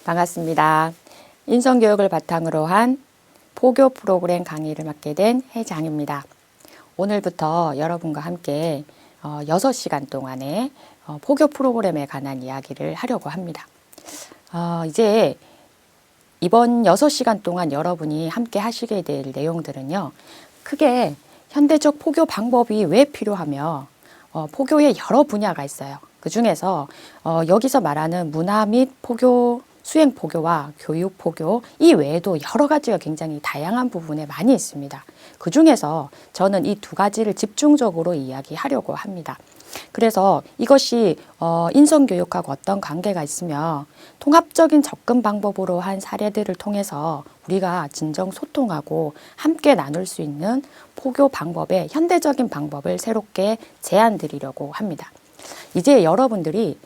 반갑습니다. 인성교육을 바탕으로 한 포교 프로그램 강의를 맡게 된 해장입니다. 오늘부터 여러분과 함께 6시간 동안의 포교 프로그램에 관한 이야기를 하려고 합니다. 이제 이번 6시간 동안 여러분이 함께 하시게 될 내용들은요. 크게 현대적 포교 방법이 왜 필요하며 포교의 여러 분야가 있어요. 그 중에서 여기서 말하는 문화 및 포교, 수행 포교와 교육 포교 이 외에도 여러 가지가 굉장히 다양한 부분에 많이 있습니다. 그 중에서 저는 이 두 가지를 집중적으로 이야기하려고 합니다. 그래서 이것이 인성교육하고 어떤 관계가 있으며 통합적인 접근 방법으로 한 사례들을 통해서 우리가 진정 소통하고 함께 나눌 수 있는 포교 방법의 현대적인 방법을 새롭게 제안 드리려고 합니다. 이제 여러분들이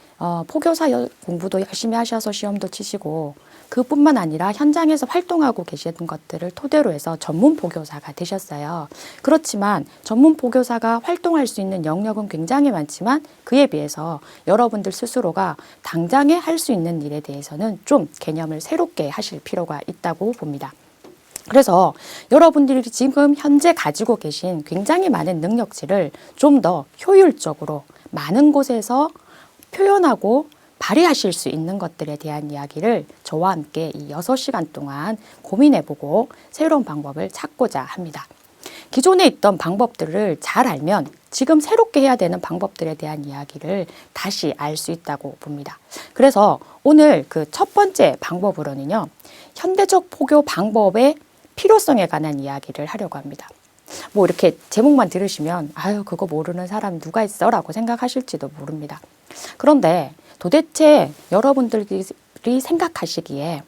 포교사 공부도 열심히 하셔서 시험도 치시고 그뿐만 아니라 현장에서 활동하고 계시는 것들을 토대로 해서 전문 포교사가 되셨어요. 그렇지만 전문 포교사가 활동할 수 있는 영역은 굉장히 많지만 그에 비해서 여러분들 스스로가 당장에 할 수 있는 일에 대해서는 좀 개념을 새롭게 하실 필요가 있다고 봅니다. 그래서 여러분들이 지금 현재 가지고 계신 굉장히 많은 능력치를 좀 더 효율적으로 많은 곳에서 표현하고 발휘하실 수 있는 것들에 대한 이야기를 저와 함께 이 6시간 동안 고민해보고 새로운 방법을 찾고자 합니다. 기존에 있던 방법들을 잘 알면 지금 새롭게 해야 되는 방법들에 대한 이야기를 다시 알 수 있다고 봅니다. 그래서 오늘 그 첫 번째 방법으로는요. 현대적 포교 방법의 필요성에 관한 이야기를 하려고 합니다. 뭐 이렇게 제목만 들으시면 아유 그거 모르는 사람 누가 있어? 라고 생각하실지도 모릅니다. 그런데 도대체 여러분들이 생각하시기에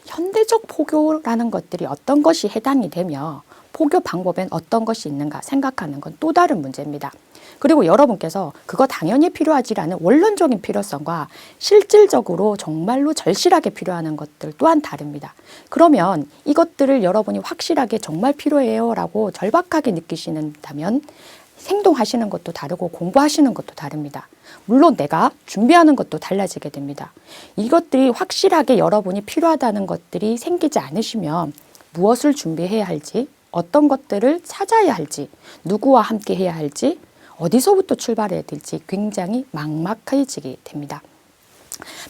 현대적 포교라는 것들이 어떤 것이 해당이 되며 포교 방법엔 어떤 것이 있는가 생각하는 건 또 다른 문제입니다. 그리고 여러분께서 그거 당연히 필요하지라는 원론적인 필요성과 실질적으로 정말로 절실하게 필요한 것들 또한 다릅니다. 그러면 이것들을 여러분이 확실하게 정말 필요해요 라고 절박하게 느끼시는다면 행동하시는 것도 다르고 공부하시는 것도 다릅니다. 물론 내가 준비하는 것도 달라지게 됩니다. 이것들이 확실하게 여러분이 필요하다는 것들이 생기지 않으시면 무엇을 준비해야 할지, 어떤 것들을 찾아야 할지, 누구와 함께 해야 할지, 어디서부터 출발해야 될지 굉장히 막막해지게 됩니다.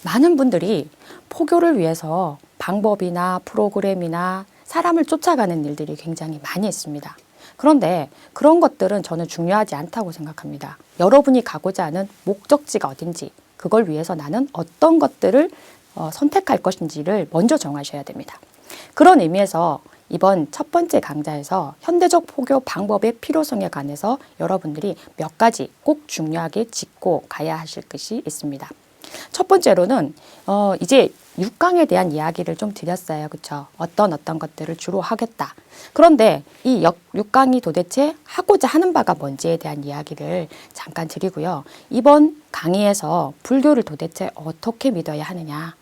많은 분들이 포교를 위해서 방법이나 프로그램이나 사람을 쫓아가는 일들이 굉장히 많이 있습니다. 그런데 그런 것들은 저는 중요하지 않다고 생각합니다. 여러분이 가고자 하는 목적지가 어딘지, 그걸 위해서 나는 어떤 것들을 선택할 것인지를 먼저 정하셔야 됩니다. 그런 의미에서 이번 첫 번째 강좌에서 현대적 포교 방법의 필요성에 관해서 여러분들이 몇 가지 꼭 중요하게 짚고 가야 하실 것이 있습니다. 첫 번째로는 이제 6강에 대한 이야기를 좀 드렸어요. 그렇죠? 어떤 것들을 주로 하겠다. 그런데 이 6강이 도대체 하고자 하는 바가 뭔지에 대한 이야기를 잠깐 드리고요. 이번 강의에서 불교를 도대체 어떻게 믿어야 하느냐,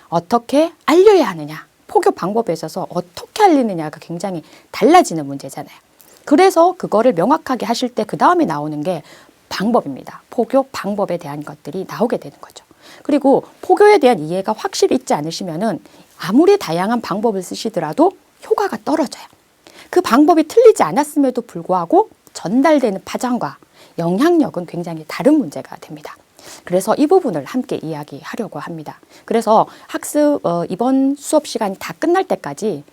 어떻게 알려야 하느냐, 포교 방법에 있어서 어떻게 알리느냐가 굉장히 달라지는 문제잖아요. 그래서 그거를 명확하게 하실 때 그 다음에 나오는 게 방법입니다. 포교 방법에 대한 것들이 나오게 되는 거죠. 그리고 포교에 대한 이해가 확실히 있지 않으시면은 아무리 다양한 방법을 쓰시더라도 효과가 떨어져요. 그 방법이 틀리지 않았음에도 불구하고 전달되는 파장과 영향력은 굉장히 다른 문제가 됩니다. 그래서 이 부분을 함께 이야기하려고 합니다. 그래서 학습 이번 수업 시간이 다 끝날 때까지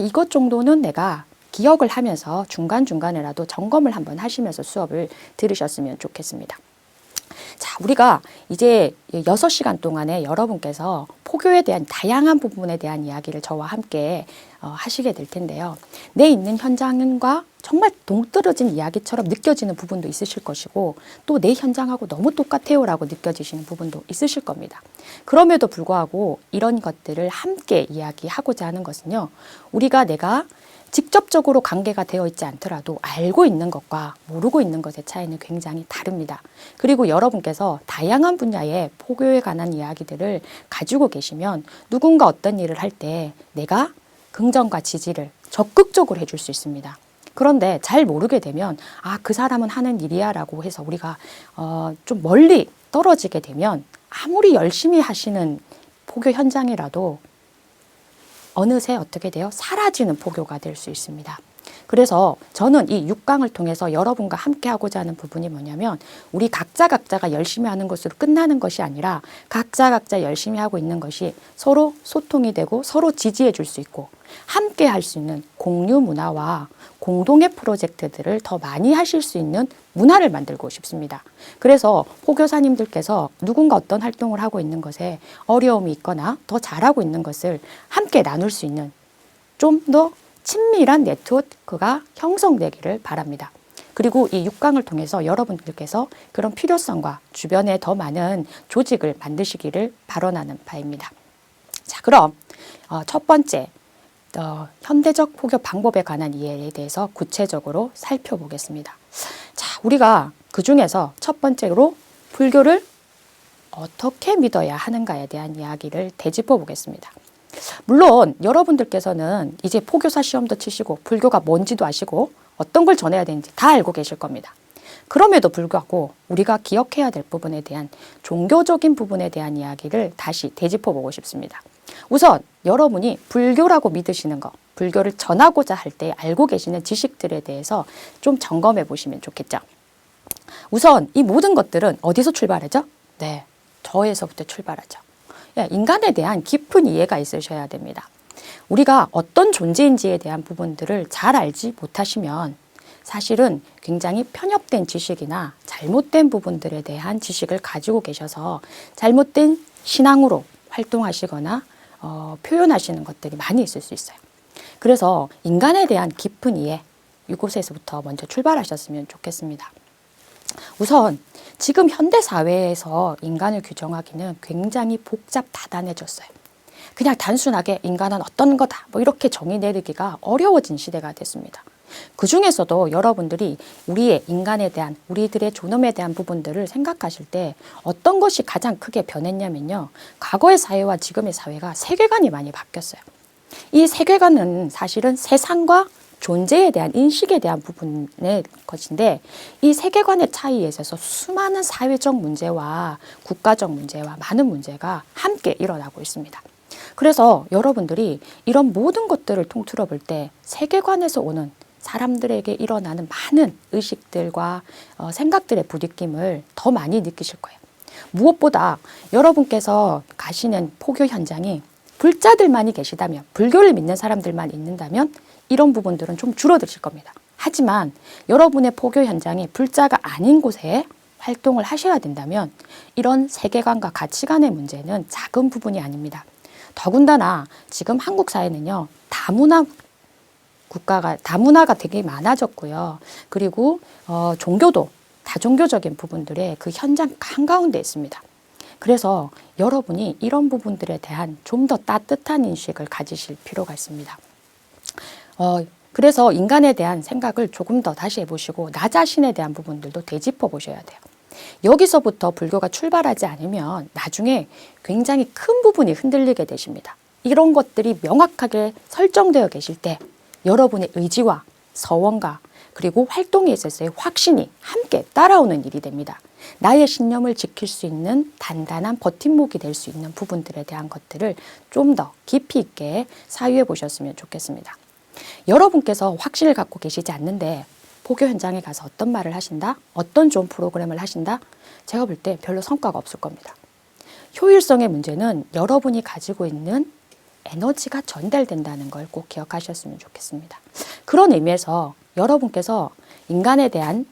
이것 정도는 내가 기억을 하면서 중간중간에라도 점검을 한번 하시면서 수업을 들으셨으면 좋겠습니다. 자, 우리가 이제 6시간 동안에 여러분께서 포교에 대한 다양한 부분에 대한 이야기를 저와 함께 하시게 될 텐데요. 내 있는 현장과 정말 동떨어진 이야기처럼 느껴지는 부분도 있으실 것이고 또 내 현장하고 너무 똑같아요 라고 느껴지시는 부분도 있으실 겁니다. 그럼에도 불구하고 이런 것들을 함께 이야기하고자 하는 것은요. 내가 직접적으로 관계가 되어 있지 않더라도 알고 있는 것과 모르고 있는 것의 차이는 굉장히 다릅니다. 그리고 여러분께서 다양한 분야의 포교에 관한 이야기들을 가지고 계시면 누군가 어떤 일을 할 때 내가 긍정과 지지를 적극적으로 해줄 수 있습니다. 그런데 잘 모르게 되면 그 사람은 하는 일이야 라고 해서 우리가 좀 멀리 떨어지게 되면 아무리 열심히 하시는 포교 현장이라도 어느새 어떻게 돼요? 사라지는 포교가 될 수 있습니다. 그래서 저는 이 6강을 통해서 여러분과 함께 하고자 하는 부분이 뭐냐면 우리 각자가 열심히 하는 것으로 끝나는 것이 아니라 각자 열심히 하고 있는 것이 서로 소통이 되고 서로 지지해 줄 수 있고 함께 할 수 있는 공유 문화와 공동의 프로젝트들을 더 많이 하실 수 있는 문화를 만들고 싶습니다. 그래서 포교사님들께서 누군가 어떤 활동을 하고 있는 것에 어려움이 있거나 더 잘하고 있는 것을 함께 나눌 수 있는 좀 더 친밀한 네트워크가 형성되기를 바랍니다. 그리고 이 6강을 통해서 여러분들께서 그런 필요성과 주변에 더 많은 조직을 만드시기를 발언하는 바입니다. 자, 그럼 첫 번째 현대적 포교 방법에 관한 이해에 대해서 구체적으로 살펴보겠습니다. 자, 우리가 그 중에서 첫 번째로 불교를 어떻게 믿어야 하는가에 대한 이야기를 되짚어 보겠습니다. 물론 여러분들께서는 이제 포교사 시험도 치시고 불교가 뭔지도 아시고 어떤 걸 전해야 되는지 다 알고 계실 겁니다. 그럼에도 불구하고 우리가 기억해야 될 부분에 대한 종교적인 부분에 대한 이야기를 다시 되짚어 보고 싶습니다. 우선 여러분이 불교라고 믿으시는 거, 불교를 전하고자 할 때 알고 계시는 지식들에 대해서 좀 점검해 보시면 좋겠죠. 우선 이 모든 것들은 어디서 출발하죠? 네, 저에서부터 출발하죠. 인간에 대한 깊은 이해가 있으셔야 됩니다. 우리가 어떤 존재인지에 대한 부분들을 잘 알지 못하시면 사실은 굉장히 편협된 지식이나 잘못된 부분들에 대한 지식을 가지고 계셔서 잘못된 신앙으로 활동하시거나 표현하시는 것들이 많이 있을 수 있어요. 그래서 인간에 대한 깊은 이해, 이곳에서부터 먼저 출발하셨으면 좋겠습니다. 우선 지금 현대 사회에서 인간을 규정하기는 굉장히 복잡다단해졌어요. 그냥 단순하게 인간은 어떤 거다 뭐 이렇게 정의 내리기가 어려워진 시대가 됐습니다. 그 중에서도 여러분들이 우리의 인간에 대한 우리들의 존엄에 대한 부분들을 생각하실 때 어떤 것이 가장 크게 변했냐면요. 과거의 사회와 지금의 사회가 세계관이 많이 바뀌었어요. 이 세계관은 사실은 세상과 존재에 대한 인식에 대한 부분의 것인데 이 세계관의 차이에 있어서 수많은 사회적 문제와 국가적 문제와 많은 문제가 함께 일어나고 있습니다. 그래서 여러분들이 이런 모든 것들을 통틀어 볼 때 세계관에서 오는 사람들에게 일어나는 많은 의식들과 생각들의 부딪힘을 더 많이 느끼실 거예요. 무엇보다 여러분께서 가시는 포교 현장이 불자들만이 계시다면, 불교를 믿는 사람들만 있는다면 이런 부분들은 좀 줄어드실 겁니다. 하지만 여러분의 포교 현장이 불자가 아닌 곳에 활동을 하셔야 된다면 이런 세계관과 가치관의 문제는 작은 부분이 아닙니다. 더군다나 지금 한국 사회는요, 다문화가 되게 많아졌고요. 그리고 종교도 다종교적인 부분들의 그 현장 한가운데 있습니다. 그래서 여러분이 이런 부분들에 대한 좀 더 따뜻한 인식을 가지실 필요가 있습니다. 그래서 인간에 대한 생각을 조금 더 다시 해보시고 나 자신에 대한 부분들도 되짚어 보셔야 돼요. 여기서부터 불교가 출발하지 않으면 나중에 굉장히 큰 부분이 흔들리게 되십니다. 이런 것들이 명확하게 설정되어 계실 때 여러분의 의지와 서원과 그리고 활동에 있어서의 확신이 함께 따라오는 일이 됩니다. 나의 신념을 지킬 수 있는 단단한 버팀목이 될 수 있는 부분들에 대한 것들을 좀 더 깊이 있게 사유해 보셨으면 좋겠습니다. 여러분께서 확신을 갖고 계시지 않는데 포교 현장에 가서 어떤 말을 하신다? 어떤 좋은 프로그램을 하신다? 제가 볼 때 별로 성과가 없을 겁니다. 효율성의 문제는 여러분이 가지고 있는 에너지가 전달된다는 걸 꼭 기억하셨으면 좋겠습니다. 그런 의미에서 여러분께서 인간에 대한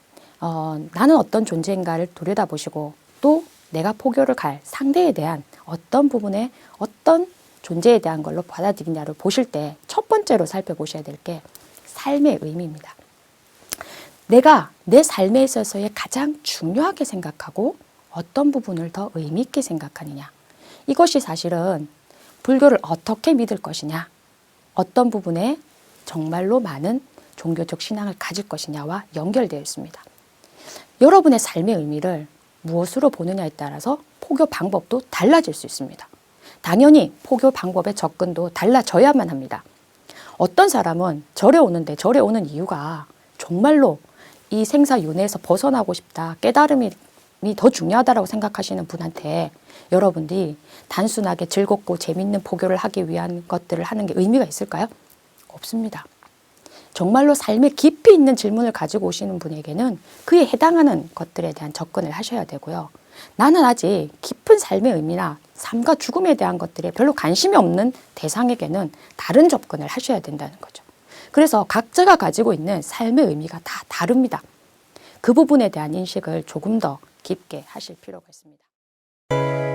나는 어떤 존재인가를 들여다보시고 또 내가 포교를 갈 상대에 대한 어떤 부분에 어떤 존재에 대한 걸로 받아들이냐를 보실 때 첫 번째로 살펴보셔야 될 게 삶의 의미입니다. 내가 내 삶에 있어서의 가장 중요하게 생각하고 어떤 부분을 더 의미 있게 생각하느냐. 이것이 사실은 불교를 어떻게 믿을 것이냐, 어떤 부분에 정말로 많은 종교적 신앙을 가질 것이냐와 연결되어 있습니다. 여러분의 삶의 의미를 무엇으로 보느냐에 따라서 포교 방법도 달라질 수 있습니다. 당연히 포교 방법의 접근도 달라져야만 합니다. 어떤 사람은 절에 오는 이유가 정말로 이 생사윤회에서 벗어나고 싶다, 깨달음이 더 중요하다고 생각하시는 분한테 여러분들이 단순하게 즐겁고 재밌는 포교를 하기 위한 것들을 하는 게 의미가 있을까요? 없습니다. 정말로 삶에 깊이 있는 질문을 가지고 오시는 분에게는 그에 해당하는 것들에 대한 접근을 하셔야 되고요. 나는 아직 깊은 삶의 의미나 삶과 죽음에 대한 것들에 별로 관심이 없는 대상에게는 다른 접근을 하셔야 된다는 거죠. 그래서 각자가 가지고 있는 삶의 의미가 다 다릅니다. 그 부분에 대한 인식을 조금 더 깊게 하실 필요가 있습니다.